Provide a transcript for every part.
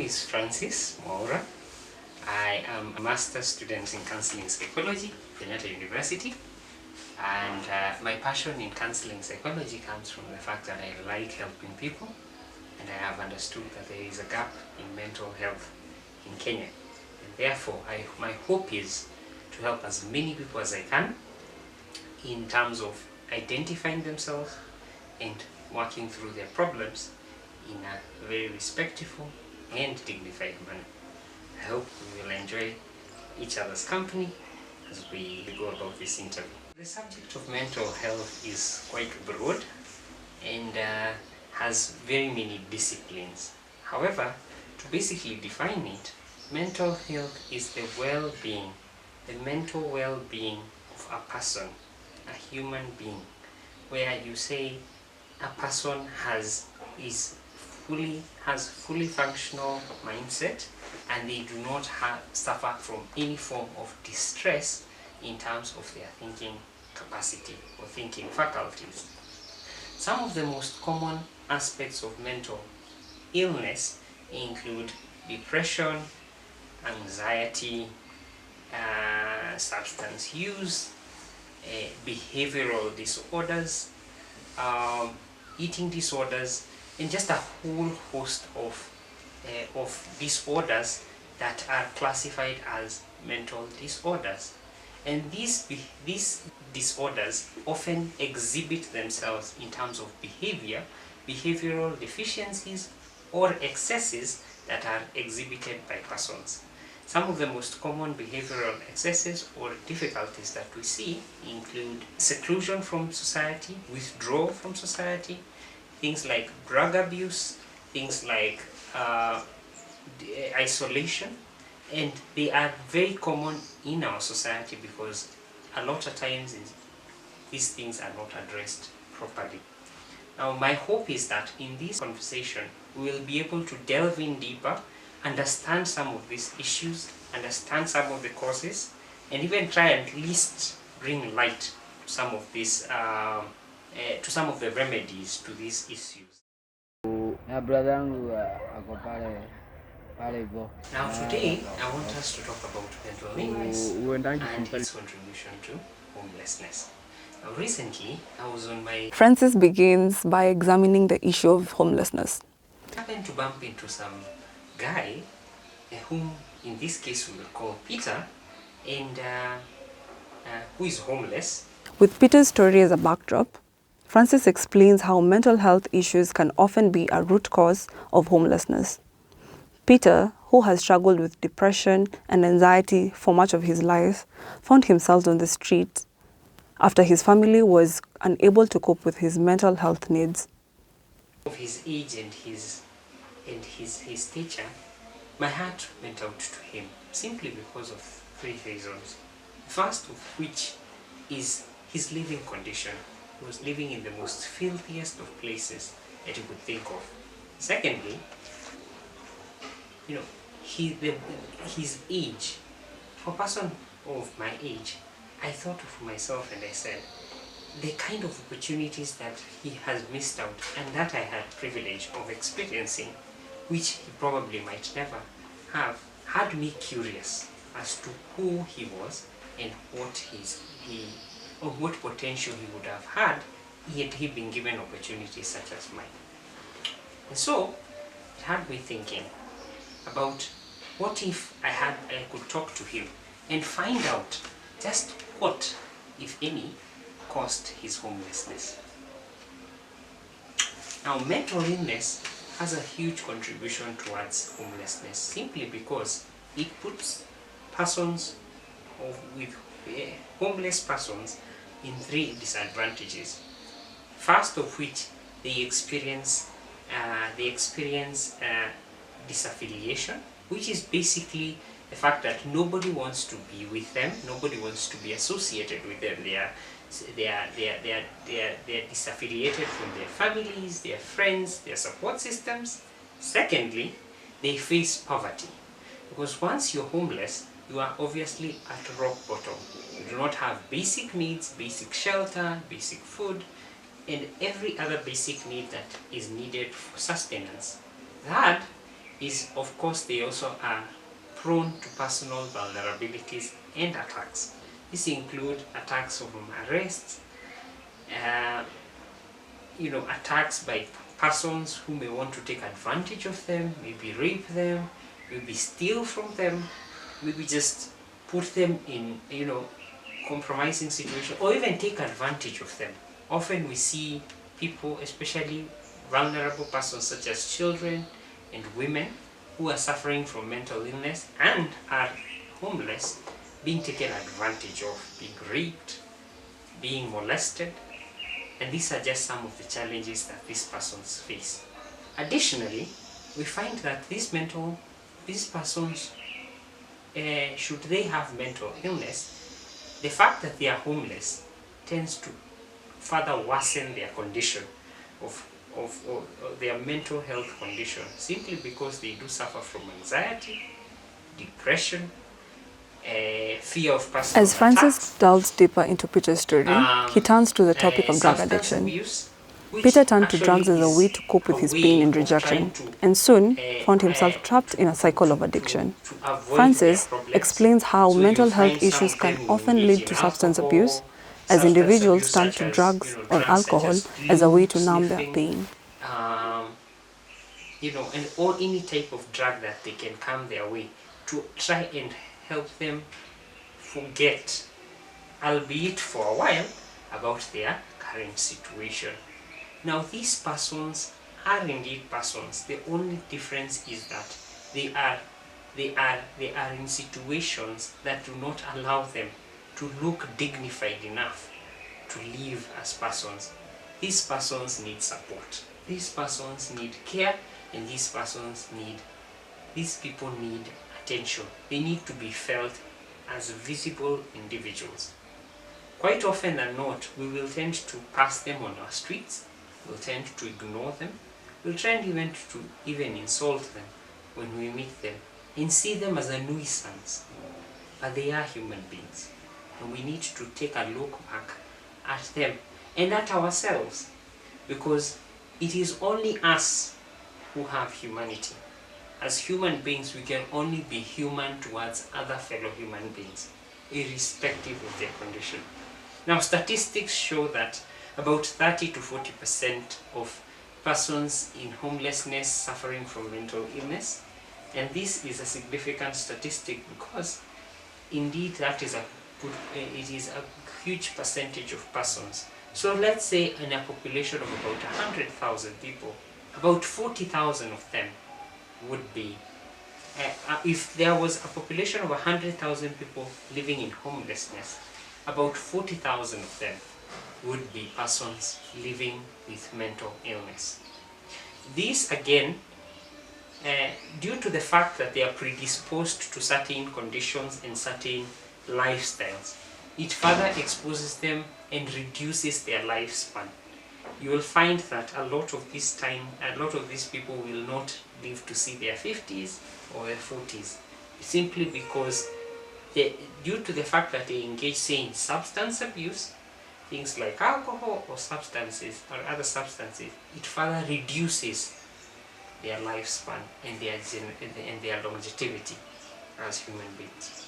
is Francis Mwaura. I am a master's student in counseling psychology at Kenyatta University, and my passion in counseling psychology comes from the fact that I like helping people, and I have understood that there is a gap in mental health in Kenya. And therefore, my hope is to help as many people as I can in terms of identifying themselves and working through their problems in a very respectful and dignified manner. I hope we will enjoy each other's company as we go about this interview. The subject of mental health is quite broad and has very many disciplines. However, to basically define it, mental health is the well-being, the mental well-being of a person, a human being, where you say a person has fully functional mindset, and they do not suffer from any form of distress in terms of their thinking capacity or thinking faculties. Some of the most common aspects of mental illness include depression, anxiety, substance use, behavioral disorders, eating disorders, and just a whole host of disorders that are classified as mental disorders. And these disorders often exhibit themselves in terms of behavioral deficiencies, or excesses that are exhibited by persons. Some of the most common behavioral excesses or difficulties that we see include seclusion from society, withdrawal from society, things like drug abuse, things like isolation, and they are very common in our society because a lot of times these things are not addressed properly. Now, my hope is that in this conversation we will be able to delve in deeper, understand some of these issues, understand some of the causes, and even try and at least bring light to some of these to some of the remedies to these issues. Na brother yangu ako pale hivyo. Now today I want us to talk about mental illness and its contribution to homelessness. Now recently I was on my... Francis begins by examining the issue of homelessness. I happened to bump into some guy whom in this case we will call Peter, and who is homeless. With Peter's story as a backdrop, Francis explains how mental health issues can often be a root cause of homelessness. Peter, who has struggled with depression and anxiety for much of his life, found himself on the street after his family was unable to cope with his mental health needs. Of his age and his stature, my heart went out to him simply because of three reasons. First of which is his living condition. He was living in the most filthiest of places that you could think of. Secondly, his age. For a person of my age, I thought of myself and I said, the kind of opportunities that he has missed out and that I had privilege of experiencing, which he probably might never have, had me curious as to who he was and what potential he would have had had he been given opportunities such as mine. And so it had me thinking about what if I could talk to him and find out just what, if any, caused his homelessness. Now, mental illness has a huge contribution towards homelessness simply because it puts homeless persons in three disadvantages. First of which, they experience disaffiliation, which is basically the fact that nobody wants to be with them, nobody wants to be associated with them. They are disaffiliated from their families, their friends, their support systems. Secondly, they face poverty, because once you're homeless, you are obviously at rock bottom. You do not have basic needs, basic shelter, basic food, and every other basic need that is needed for sustenance. Third, is, of course, they also are prone to personal vulnerabilities and attacks. These include attacks of arrests, attacks by persons who may want to take advantage of them, maybe rape them, maybe steal from them, maybe just put them in, compromising situation, or even take advantage of them. Often we see people, especially vulnerable persons such as children and women, who are suffering from mental illness and are homeless, being taken advantage of, being raped, being molested, and these are just some of the challenges that these persons face. Additionally, we find that these persons, should they have mental illness, the fact that they are homeless tends to further worsen their condition of their mental health condition, simply because they do suffer from anxiety, depression, fear of personal As Francis attacks, delves deeper into Peter's story, he turns to the topic of drug substance addiction. abuse, which Peter turned to actually drugs as a way to cope with a his way pain and of rejection, trying to, and soon found uh, himself trapped in a cycle of addiction. to avoid Francis their problems. explains how So mental you health find some issues of them can will often engage lead in to substance alcohol, abuse, as substance individuals abuse turn such to as, drugs or drugs such alcohol as as a way glue, to numb their sniffing, pain. or any type of drug that they can come their way to try and help them forget, albeit for a while, about their current situation. Now, these persons are indeed persons. The only difference is that they are in situations that do not allow them to look dignified enough to live as persons. These persons need support. These persons need care, and these people need attention. They need to be felt as visible individuals. Quite often than not, we will tend to pass them on our streets, we'll tend to ignore them, we'll tend to even insult them when we meet them, and see them as a nuisance. But they are human beings, and we need to take a look back at them and at ourselves, because it is only us who have humanity. As human beings, we can only be human towards other fellow human beings, irrespective of their condition. Now, statistics show that about 30 to 40% of persons in homelessness suffering from mental illness, and this is a significant statistic because indeed it is a huge percentage of persons. So let's say in a population of about 100,000 people, about 40,000 of them would be, if there was a population of 100,000 people living in homelessness, about 40,000 of them would be persons living with mental illness. These again, due to the fact that they are predisposed to certain conditions and certain lifestyles, it further exposes them and reduces their lifespan. You will find that a lot of these people will not live to see their 50s or their 40s, simply because due to the fact that they engage, say, in substance abuse, things like alcohol or substances or other substances, it further reduces their lifespan and their longevity as human beings.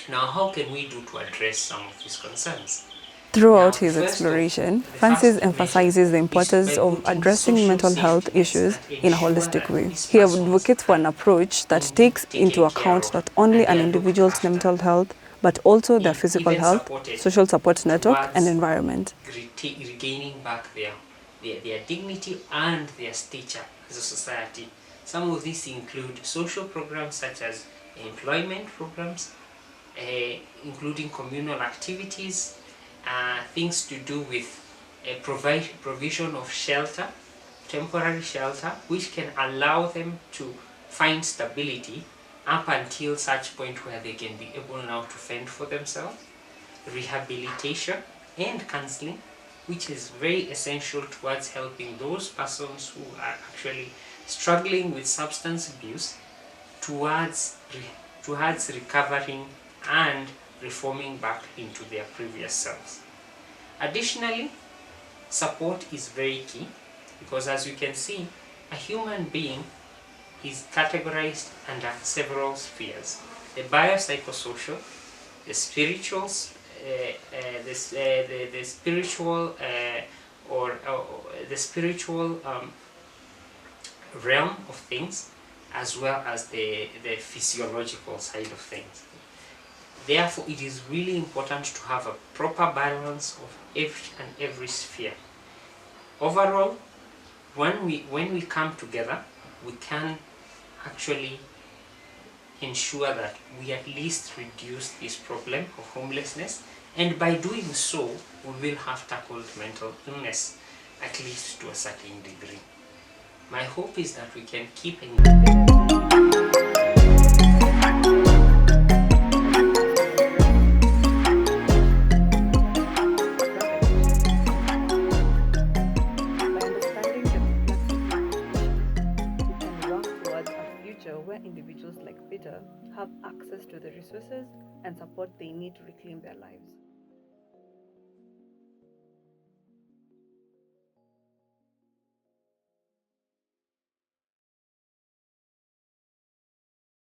Now, how can we do to address some of these concerns? Throughout his exploration, Francis emphasizes the importance of addressing mental health issues in a holistic way. He advocates for an approach that takes into account not only an individual's mental health, but also their physical health, social support network, and environment. Regaining back their dignity and their stature as a society. Some of these include social programs such as employment programs, including communal activities, things to do with provision of shelter, temporary shelter, which can allow them to find stability up until such point where they can be able now to fend for themselves, rehabilitation and counseling, which is very essential towards helping those persons who are actually struggling with substance abuse towards recovering and reforming back into their previous selves. Additionally, support is very key, because as you can see, a human being is categorized under several spheres: the biopsychosocial, the spirituals, the spiritual the spiritual realm of things, as well as the physiological side of things. Therefore, it is really important to have a proper balance of every sphere. Overall, when we come together, we can actually ensure that we at least reduce this problem of homelessness, and by doing so, we will have tackled mental illness, at least to a certain degree. My hope is that we can keep where individuals like Peter have access to the resources and support they need to reclaim their lives.